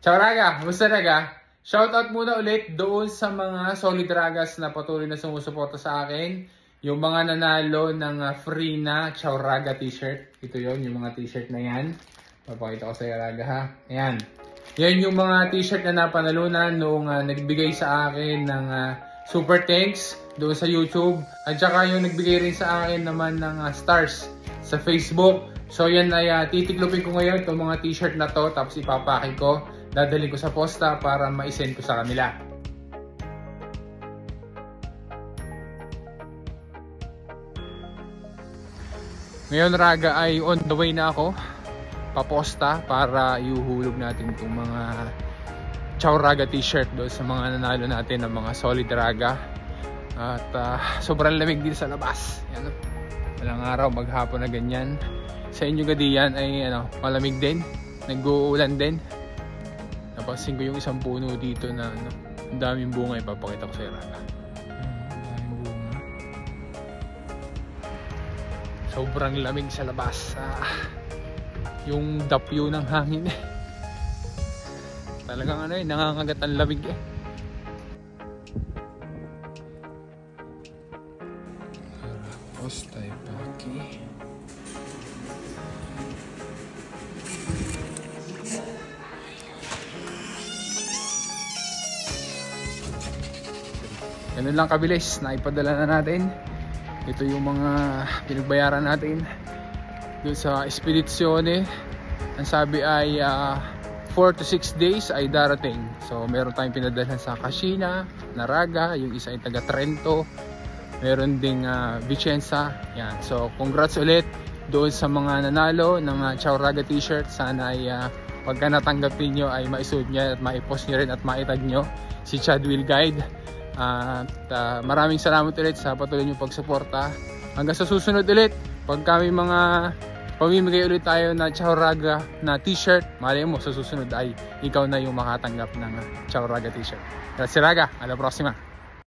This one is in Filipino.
Ciao Raga! Kumusta Raga? Shoutout muna ulit doon sa mga solid Ragas na patuloy na sumusuporta sa akin. Yung mga nanalo ng free na Ciao Raga t-shirt. Ito yon, yung mga t-shirt na yan. Papakita ko sa iyo Raga ha. Ayan. Yan yung mga t-shirt na napanalunan nung nagbigay sa akin ng super thanks doon sa YouTube. At saka yung nagbigay rin sa akin naman ng stars sa Facebook. So yan ay titiklopin ko ngayon itong mga t-shirt na to. Tapos ipapake ko. Dadalhin ko sa posta para ma-send ko sa kanila. Ngayon Raga ay on the way na ako paposta para iuhulog natin itong mga Ciao Raga t-shirt doon sa mga nanalo natin ng mga solid Raga. At sobrang lamig din sa labas. Yan, walang araw, maghapon na ganyan. Sa inyo gadiyan ay malamig din, nag-uulan din. Napansin ko yung isang puno dito na ang daming bunga, ipapakita ko sa iyo Raga. Ang daming bunga. Sobrang lamig sa labas. Yung dapyo ng hangin talagang nangangagat ang lamig Posta ipaki. Ganun lang kabilis, naipadala na natin. Ito yung mga pinagbayaran natin doon sa Spedizione. Ang sabi ay 4 to 6 days ay darating. So meron tayong pinadalhan sa Cascina, Naraga, yung isa ay taga Trento. Meron ding Vicenza. Yan. So congrats ulit doon sa mga nanalo ng Ciao Raga t-shirt. Sana ay pagka natanggap niyo ay maisuot niyo at maipost niyo rin at maitag niyo si Chad Will Guide. Maraming salamat ulit sa patuloy niyong pagsuporta. Hanggang sa susunod ulit, pag kami mga pamimigay ulit tayo na Ciao Raga na t-shirt, malay mo sa susunod ay ikaw na yung makatanggap ng Ciao Raga t-shirt. Grazie Raga, alla prossima!